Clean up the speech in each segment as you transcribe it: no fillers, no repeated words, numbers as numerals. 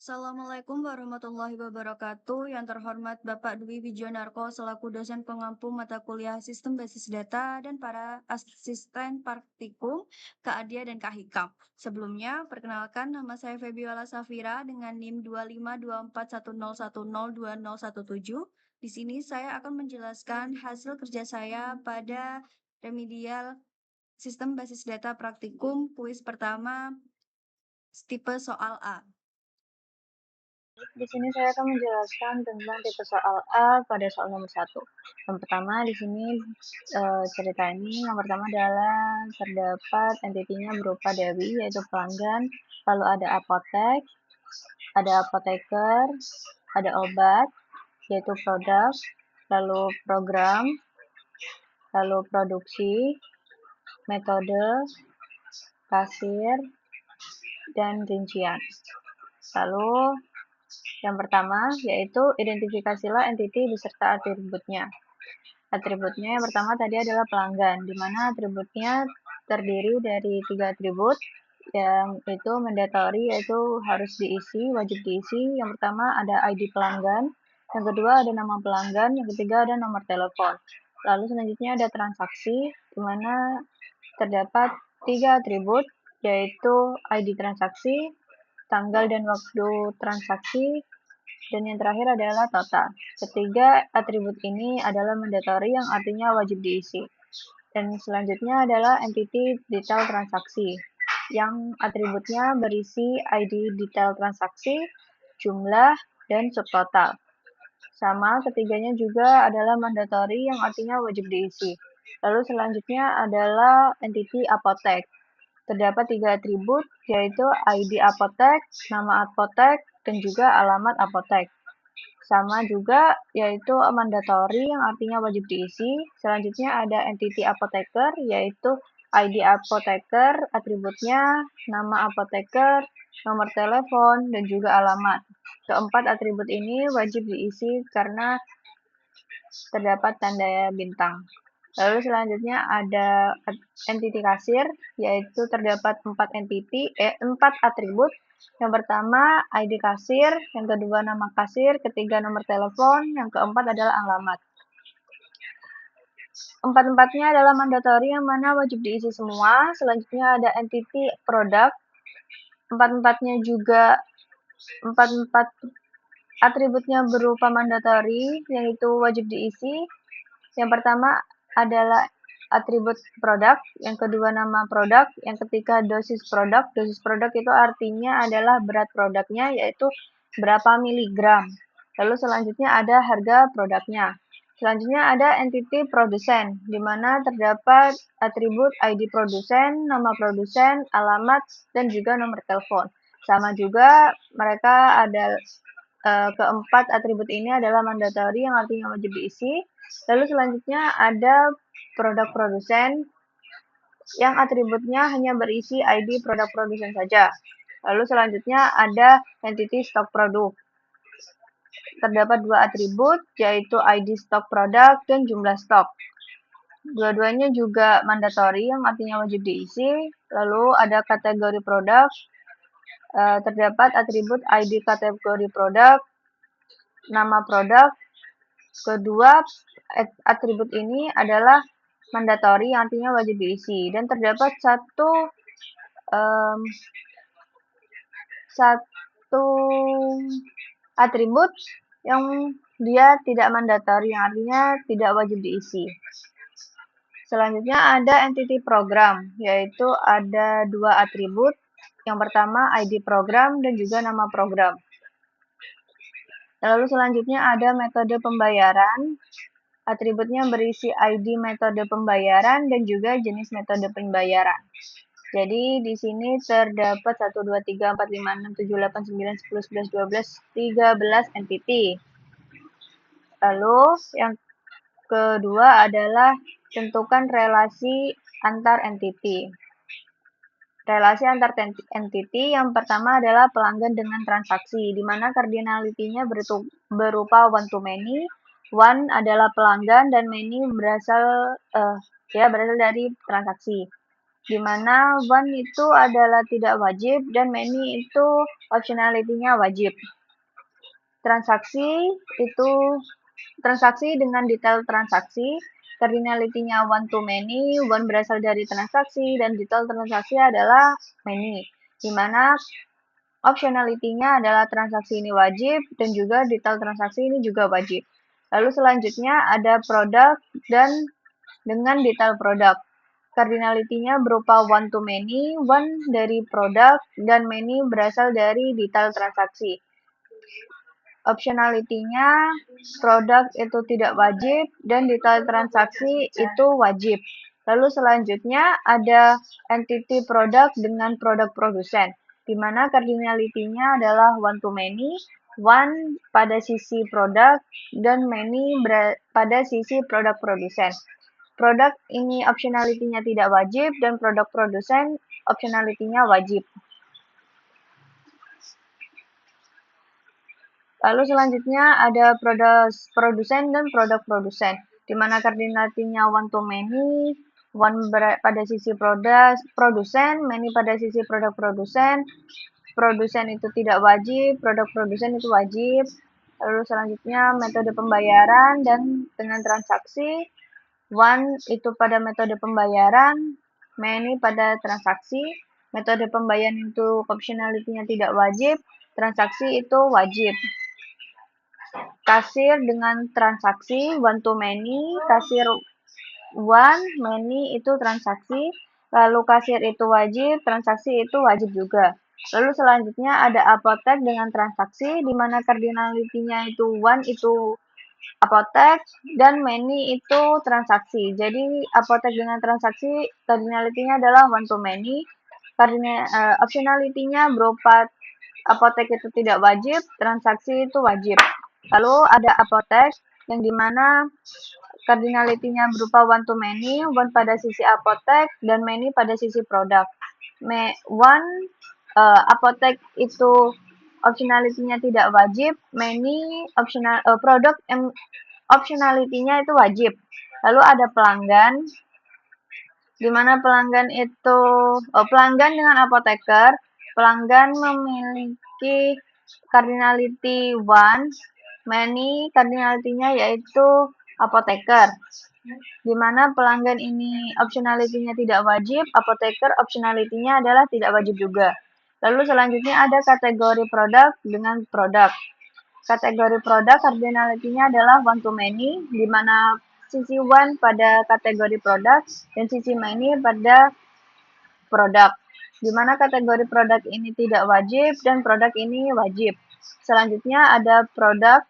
Assalamualaikum warahmatullahi wabarakatuh. Yang terhormat Bapak Dwi Wijonarko selaku dosen pengampu mata kuliah Sistem Basis Data dan para asisten praktikum Kak Adia dan Kak Hikam. Sebelumnya, perkenalkan nama saya Febiola Safira dengan NIM 25241010217. Di sini saya akan menjelaskan hasil kerja saya pada remedial Sistem Basis Data Praktikum kuis pertama tipe soal A. Di sini saya akan menjelaskan tentang tipe soal A pada soal nomor 1. Yang pertama di sini cerita ini yang pertama adalah terdapat entitinya berupa Dewi yaitu pelanggan, lalu ada apotek, ada apoteker, ada obat yaitu produk, lalu program, lalu produksi, metode, kasir, dan rincian. Lalu yang pertama yaitu identifikasilah entiti beserta atributnya. Atributnya yang pertama tadi adalah pelanggan, di mana atributnya terdiri dari 3 atribut yang itu mandatory yaitu harus diisi, wajib diisi. Yang pertama ada ID pelanggan, yang kedua ada nama pelanggan, yang ketiga ada nomor telepon. Lalu selanjutnya ada transaksi, di mana terdapat 3 atribut yaitu ID transaksi, tanggal dan waktu transaksi, dan yang terakhir adalah total. Ketiga atribut ini adalah mandatory yang artinya wajib diisi. Dan selanjutnya adalah entity detail transaksi yang atributnya berisi ID detail transaksi, jumlah, dan subtotal. Sama ketiganya juga adalah mandatory yang artinya wajib diisi. Lalu selanjutnya adalah entity apotek. Terdapat 3 atribut yaitu ID apotek, nama apotek, dan juga alamat apotek. Sama juga yaitu mandatory yang artinya wajib diisi. Selanjutnya ada entity apoteker yaitu ID apoteker, atributnya nama apoteker, nomor telepon, dan juga alamat. Keempat atribut ini wajib diisi karena terdapat tanda bintang. Lalu selanjutnya ada entity kasir, yaitu terdapat 4 atribut. Yang pertama ID kasir, yang kedua nama kasir, ketiga nomor telepon, yang keempat adalah alamat. Empat-empatnya adalah mandatory yang mana wajib diisi semua. Selanjutnya ada entity produk. Empat-empatnya juga empat atributnya berupa mandatory, yang itu wajib diisi. Yang pertama adalah atribut produk, yang kedua nama produk, yang ketiga dosis produk. Dosis produk itu artinya adalah berat produknya, yaitu berapa miligram. Lalu selanjutnya ada harga produknya. Selanjutnya ada entity produsen, di mana terdapat atribut ID produsen, nama produsen, alamat, dan juga nomor telepon. Sama juga mereka ada keempat atribut ini adalah mandatory yang artinya wajib diisi. Lalu selanjutnya ada produk produsen yang atributnya hanya berisi ID produk produsen saja. Lalu selanjutnya ada entity stok produk. Terdapat 2 atribut yaitu ID stok produk dan jumlah stok. Dua-duanya juga mandatory yang artinya wajib diisi. Lalu ada kategori produk. Terdapat atribut ID kategori produk, nama produk. Kedua atribut ini adalah mandatory yang artinya wajib diisi dan terdapat satu atribut yang dia tidak mandatory yang artinya tidak wajib diisi. Selanjutnya ada entity program, yaitu ada 2 atribut. Yang pertama ID program dan juga nama program. Lalu selanjutnya ada metode pembayaran. Atributnya berisi ID metode pembayaran dan juga jenis metode pembayaran. Jadi di sini terdapat 1, 2, 3, 4, 5, 6, 7, 8, 9, 10, 11, 12, 13 entity. Lalu yang kedua adalah tentukan relasi antar entity. Relasi antar entity yang pertama adalah pelanggan dengan transaksi, di mana cardinality-nya berupa one to many. One adalah pelanggan dan many berasal dari transaksi. di mana one itu adalah tidak wajib dan many itu optionality-nya wajib. Transaksi dengan detail transaksi, cardinality-nya one to many, one berasal dari transaksi, dan detail transaksi adalah many, di mana optionality-nya adalah transaksi ini wajib, dan juga detail transaksi ini juga wajib. Lalu selanjutnya ada produk dan dengan detail produk. Cardinality-nya berupa one to many, one dari produk, dan many berasal dari detail transaksi. Optionality-nya produk itu tidak wajib dan detail transaksi itu wajib. Lalu selanjutnya ada entity produk dengan produk produsen, di mana cardinality-nya adalah one to many, one pada sisi produk dan many pada sisi produk produsen. Produk ini optionality-nya tidak wajib dan produk produsen optionality-nya wajib. Lalu selanjutnya ada produsen dan produk produsen, di mana cardinality-nya one to many, one pada sisi produsen, many pada sisi produk produsen. Produsen itu tidak wajib, produk produsen itu wajib. Lalu selanjutnya metode pembayaran dan dengan transaksi, one itu pada metode pembayaran, many pada transaksi. Metode pembayaran itu optionality-nya tidak wajib, transaksi itu wajib. Kasir dengan transaksi one to many, kasir one, many itu transaksi, lalu kasir itu wajib, transaksi itu wajib juga. Lalu selanjutnya ada apotek dengan transaksi, di mana cardinality-nya itu one itu apotek dan many itu transaksi. Jadi apotek dengan transaksi cardinality-nya adalah one to many, optionality-nya berupa apotek itu tidak wajib, transaksi itu wajib. Lalu ada apotek yang dimana cardinality-nya berupa one to many, one pada sisi apotek dan many pada sisi produk. Apotek itu optionality-nya tidak wajib, many produk optionality-nya itu wajib. Lalu ada pelanggan, di mana pelanggan itu pelanggan dengan apoteker, pelanggan memiliki cardinality one, many cardinality-nya yaitu apoteker, di mana pelanggan ini optionality-nya tidak wajib, apoteker optionality-nya adalah tidak wajib juga. Lalu selanjutnya ada kategori produk dengan produk. Kategori produk cardinality-nya adalah one to many, di mana sisi one pada kategori produk dan sisi many pada produk, di mana kategori produk ini tidak wajib dan produk ini wajib. Selanjutnya ada produk,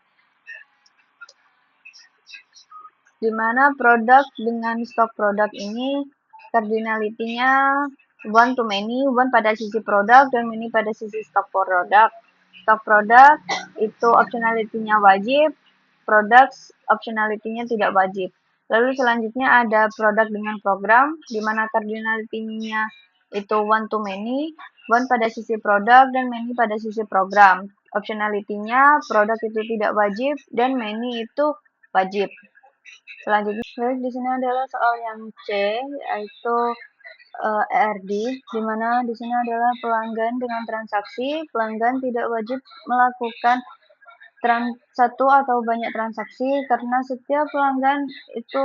di mana produk dengan stok produk ini cardinality-nya one to many, one pada sisi produk dan many pada sisi stok produk. Stok produk itu optionality-nya wajib, produk optionality-nya tidak wajib. Lalu selanjutnya ada produk dengan program, di mana cardinality-nya itu one to many, one pada sisi produk dan many pada sisi program. Optionality-nya produk itu tidak wajib dan many itu wajib. Selanjutnya, di sini adalah soal yang C, yaitu ERD, di mana di sini adalah pelanggan dengan transaksi. Pelanggan tidak wajib melakukan satu atau banyak transaksi karena setiap pelanggan itu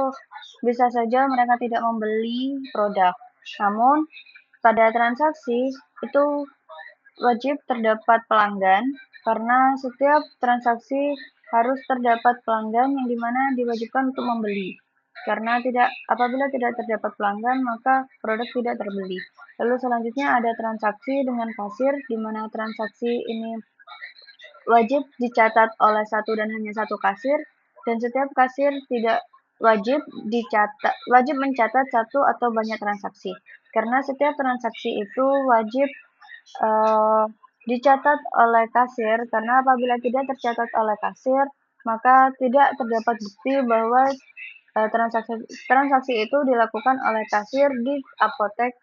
bisa saja mereka tidak membeli produk. Namun, pada transaksi itu wajib terdapat pelanggan karena setiap transaksi harus terdapat pelanggan yang dimana diwajibkan untuk membeli. Karena apabila tidak terdapat pelanggan, maka produk tidak terbeli. Lalu selanjutnya ada transaksi dengan kasir, di mana transaksi ini wajib dicatat oleh satu dan hanya satu kasir, dan setiap kasir tidak wajib mencatat satu atau banyak transaksi. Karena setiap transaksi itu wajib dicatat oleh kasir, karena apabila tidak tercatat oleh kasir, maka tidak terdapat bukti bahwa transaksi itu dilakukan oleh kasir di apotek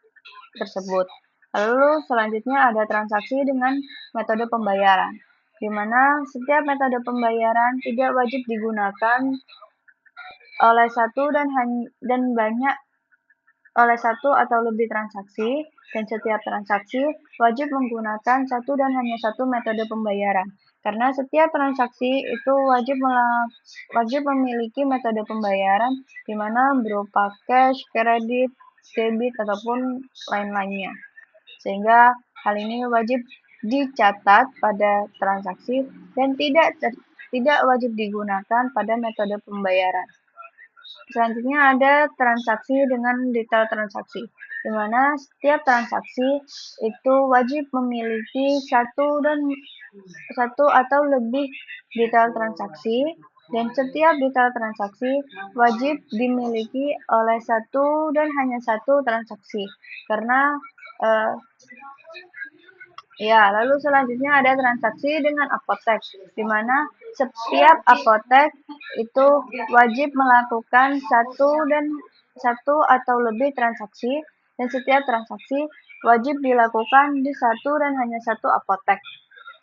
tersebut. Lalu selanjutnya ada transaksi dengan metode pembayaran, di mana setiap metode pembayaran tidak wajib digunakan oleh satu dan banyak oleh satu atau lebih transaksi, dan setiap transaksi wajib menggunakan satu dan hanya satu metode pembayaran. Karena setiap transaksi itu wajib memiliki metode pembayaran di mana berupa cash, kredit, debit, ataupun lain-lainnya. Sehingga hal ini wajib dicatat pada transaksi dan tidak wajib digunakan pada metode pembayaran. Selanjutnya ada transaksi dengan detail transaksi, di mana setiap transaksi itu wajib memiliki satu atau lebih detail transaksi, dan setiap detail transaksi wajib dimiliki oleh satu dan hanya satu transaksi. Karena lalu selanjutnya ada transaksi dengan apotek, di mana setiap apotek itu wajib melakukan satu atau lebih transaksi, dan setiap transaksi wajib dilakukan di satu dan hanya satu apotek.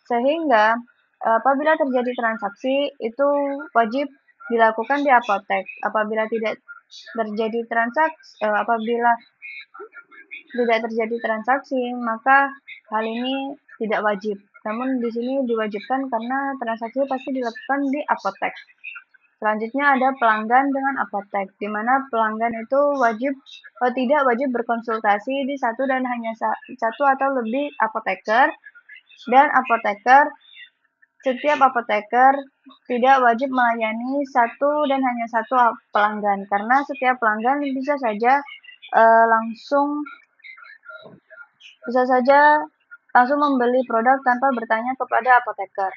Sehingga apabila terjadi transaksi itu wajib dilakukan di apotek. Apabila tidak terjadi transaksi, maka hal ini tidak wajib. Namun di sini diwajibkan karena transaksi pasti dilakukan di apotek. Selanjutnya ada pelanggan dengan apotek, di mana pelanggan itu tidak wajib berkonsultasi di satu dan hanya satu atau lebih apoteker, dan setiap apoteker tidak wajib melayani satu dan hanya satu pelanggan, karena setiap pelanggan bisa saja langsung membeli produk tanpa bertanya kepada apoteker.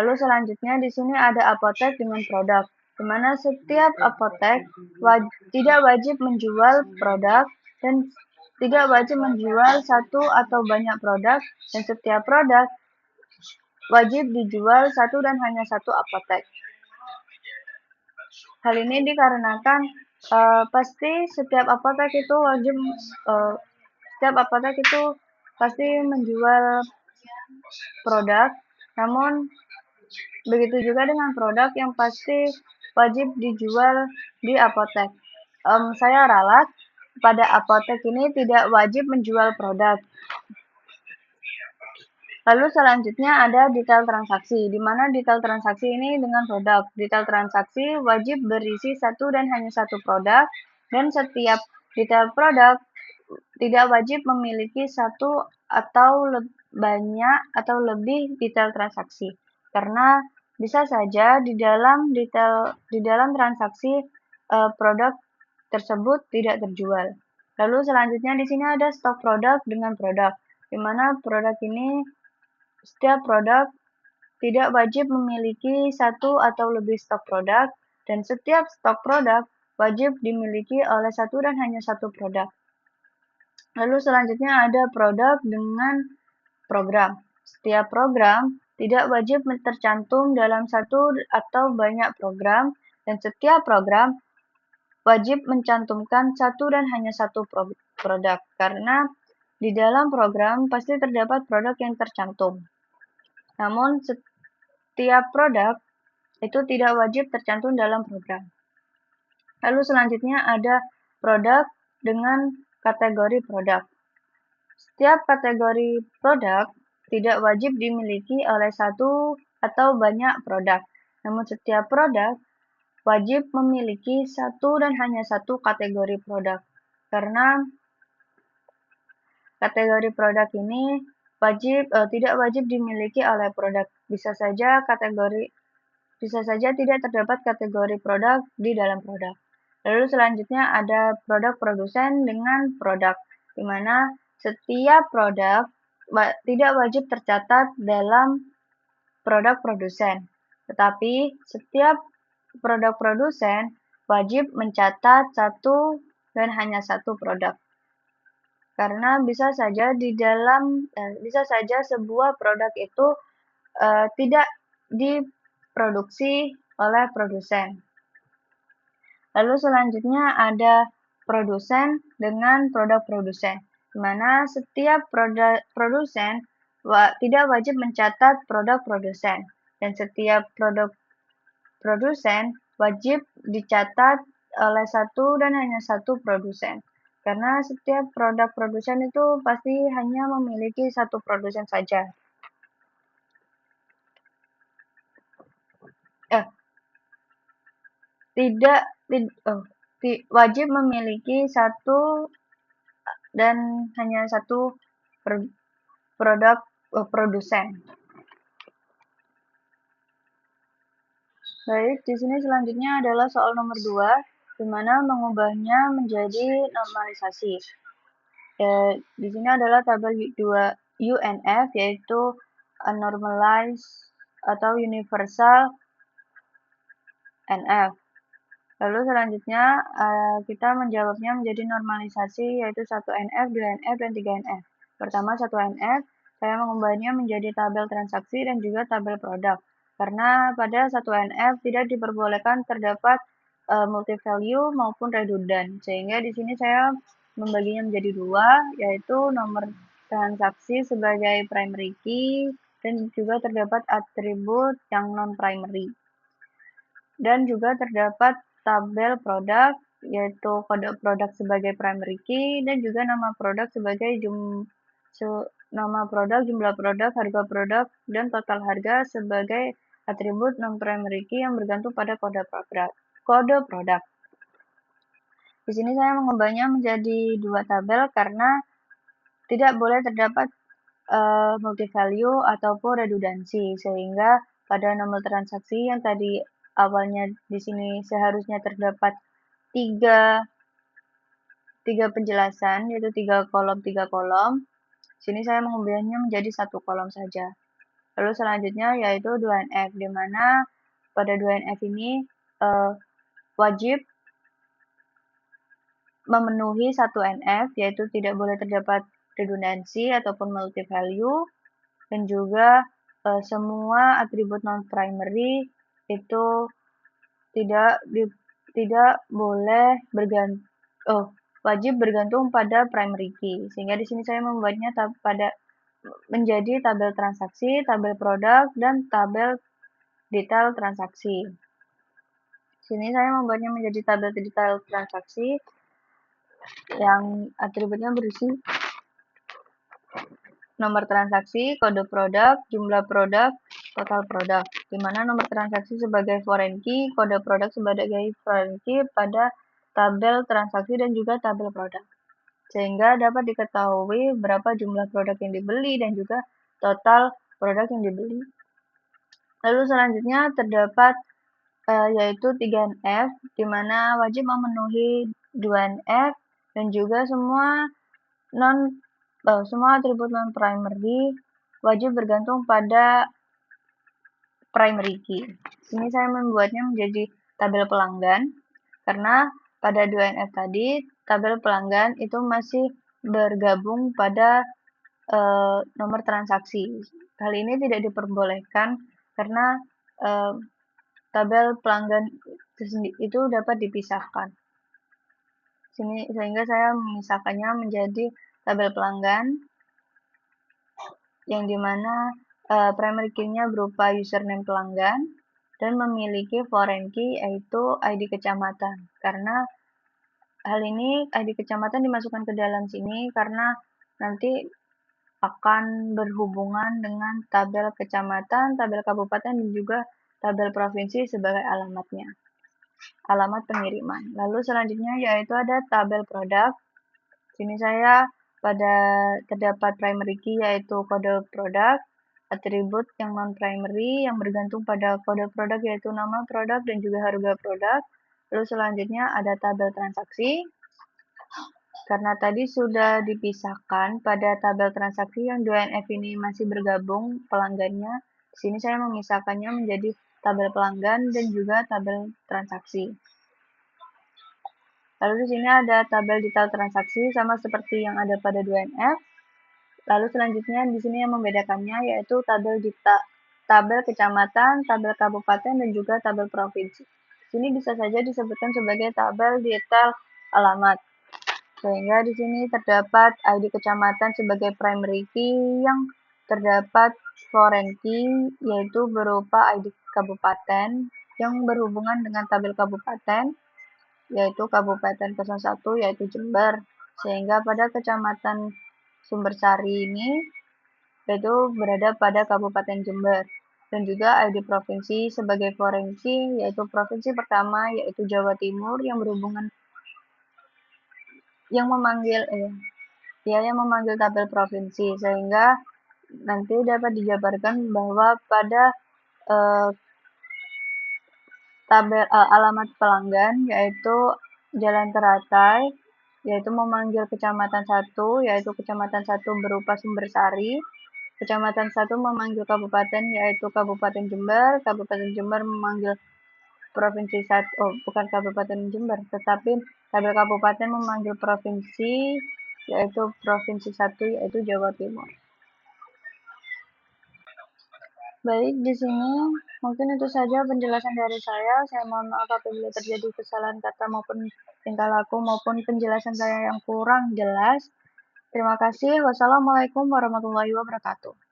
Lalu selanjutnya di sini ada apotek dengan produk, di mana setiap apotek tidak wajib menjual produk dan tidak wajib menjual satu atau banyak produk, dan setiap produk wajib dijual satu dan hanya satu apotek. Hal ini dikarenakan pasti setiap apotek itu pasti menjual produk, namun begitu juga dengan produk yang pasti wajib dijual di apotek. Saya ralat, pada apotek ini tidak wajib menjual produk. Lalu selanjutnya ada detail transaksi, di mana detail transaksi ini dengan produk. Detail transaksi wajib berisi satu dan hanya satu produk, dan setiap detail produk tidak wajib memiliki satu atau banyak atau lebih detail transaksi. Karena bisa saja di dalam transaksi produk tersebut tidak terjual. Lalu selanjutnya di sini ada stok produk dengan produk, di mana setiap produk tidak wajib memiliki satu atau lebih stok produk, dan setiap stok produk wajib dimiliki oleh satu dan hanya satu produk. Lalu selanjutnya ada produk dengan program. Setiap program tidak wajib tercantum dalam satu atau banyak program, dan setiap program wajib mencantumkan satu dan hanya satu produk, karena di dalam program pasti terdapat produk yang tercantum. Namun setiap produk itu tidak wajib tercantum dalam program. Lalu selanjutnya ada produk dengan kategori produk. Setiap kategori produk tidak wajib dimiliki oleh satu atau banyak produk. Namun setiap produk wajib memiliki satu dan hanya satu kategori produk. Karena kategori produk ini tidak wajib dimiliki oleh produk. Bisa saja tidak terdapat kategori produk di dalam produk. Lalu selanjutnya ada produk produsen dengan produk, di mana setiap produk tidak wajib tercatat dalam produk produsen, tetapi setiap produk produsen wajib mencatat satu dan hanya satu produk. Karena bisa saja sebuah produk itu tidak diproduksi oleh produsen. Lalu selanjutnya ada produsen dengan produk produsen, di mana setiap produsen tidak wajib mencatat produk produsen, dan setiap produk produsen wajib dicatat oleh satu dan hanya satu produsen. Karena setiap produk produsen itu pasti hanya memiliki satu produsen saja. Tidak, wajib memiliki satu dan hanya satu produk produsen. Baik, di sini selanjutnya adalah soal nomor 2, di mana mengubahnya menjadi normalisasi. Di sini adalah tabel 2 UNF, yaitu normalized atau universal NF. Lalu selanjutnya kita menjawabnya menjadi normalisasi, yaitu 1 NF, 2 NF, dan 3 NF. Pertama 1 NF, saya mengubahnya menjadi tabel transaksi dan juga tabel produk. Karena pada 1 NF tidak diperbolehkan terdapat multi value maupun redundant. Sehingga di sini saya membaginya menjadi 2, yaitu nomor transaksi sebagai primary key dan juga terdapat atribut yang non-primary. Dan juga terdapat tabel produk, yaitu kode produk sebagai primary key dan juga nama produk sebagai nama produk, jumlah produk, harga produk, dan total harga sebagai atribut non-primary key yang bergantung pada kode produk. Di sini saya mengubahnya menjadi 2 tabel karena tidak boleh terdapat multi value ataupun redundansi, sehingga pada nomor transaksi yang tadi awalnya di sini seharusnya terdapat tiga penjelasan, yaitu 3 kolom. Sini saya mengubahnya menjadi 1 kolom saja. Lalu selanjutnya yaitu 2NF, di mana pada 2NF ini wajib memenuhi 1 NF, yaitu tidak boleh terdapat redundansi ataupun multi value, dan juga semua atribut non-primary itu tidak boleh wajib bergantung pada primary key. Sehingga di sini saya membuatnya menjadi tabel transaksi, tabel produk, dan tabel detail transaksi. Sini saya membuatnya menjadi tabel detail transaksi yang atributnya berisi nomor transaksi, kode produk, jumlah produk, total produk, di mana nomor transaksi sebagai foreign key, kode produk sebagai foreign key pada tabel transaksi dan juga tabel produk. Sehingga dapat diketahui berapa jumlah produk yang dibeli dan juga total produk yang dibeli. Lalu selanjutnya terdapat yaitu 3NF, di mana wajib memenuhi 2NF dan juga semua atribut non-primary wajib bergantung pada primary key. Sini saya membuatnya menjadi tabel pelanggan, karena pada 2NF tadi, tabel pelanggan itu masih bergabung pada nomor transaksi. Hal ini tidak diperbolehkan karena tabel pelanggan itu dapat dipisahkan. Sehingga saya memisahkannya menjadi tabel pelanggan, yang dimana primary key-nya berupa username pelanggan dan memiliki foreign key yaitu ID kecamatan. Karena hal ini ID kecamatan dimasukkan ke dalam sini karena nanti akan berhubungan dengan tabel kecamatan, tabel kabupaten, dan juga tabel provinsi sebagai alamatnya, alamat pengiriman. Lalu selanjutnya yaitu ada tabel produk. Sini saya terdapat primary key yaitu kode produk, atribut yang non-primary yang bergantung pada kode produk yaitu nama produk dan juga harga produk. Lalu selanjutnya ada tabel transaksi. Karena tadi sudah dipisahkan pada tabel transaksi yang 2NF ini masih bergabung pelanggannya, di sini saya memisahkannya menjadi tabel pelanggan dan juga tabel transaksi. Lalu di sini ada tabel detail transaksi sama seperti yang ada pada 2NF. Lalu selanjutnya di sini yang membedakannya yaitu tabel kecamatan, tabel kabupaten, dan juga tabel provinsi. Sini bisa saja disebutkan sebagai tabel detail alamat. Sehingga di sini terdapat ID kecamatan sebagai primary key yang terdapat foreign key yaitu berupa ID kabupaten yang berhubungan dengan tabel kabupaten yaitu Kabupaten 01 yaitu Jember. Sehingga pada Kecamatan Sumbersari ini yaitu berada pada Kabupaten Jember. Dan juga ID provinsi sebagai forensi yaitu provinsi pertama yaitu Jawa Timur yang berhubungan yang memanggil yang memanggil tabel provinsi, sehingga nanti dapat dijabarkan bahwa pada eh, tabel alamat pelanggan yaitu Jalan Teratai yaitu memanggil kecamatan satu yaitu kecamatan satu berupa Sumbersari, kecamatan satu memanggil kabupaten yaitu Kabupaten Jember, Kabupaten Jember memanggil provinsi satu, oh bukan Kabupaten Jember, tetapi tabel kabupaten memanggil provinsi yaitu provinsi satu yaitu Jawa Timur. Baik, di sini mungkin itu saja penjelasan dari saya. Saya mohon maaf apabila terjadi kesalahan kata maupun tingkah laku maupun penjelasan saya yang kurang jelas. Terima kasih. Wassalamualaikum warahmatullahi wabarakatuh.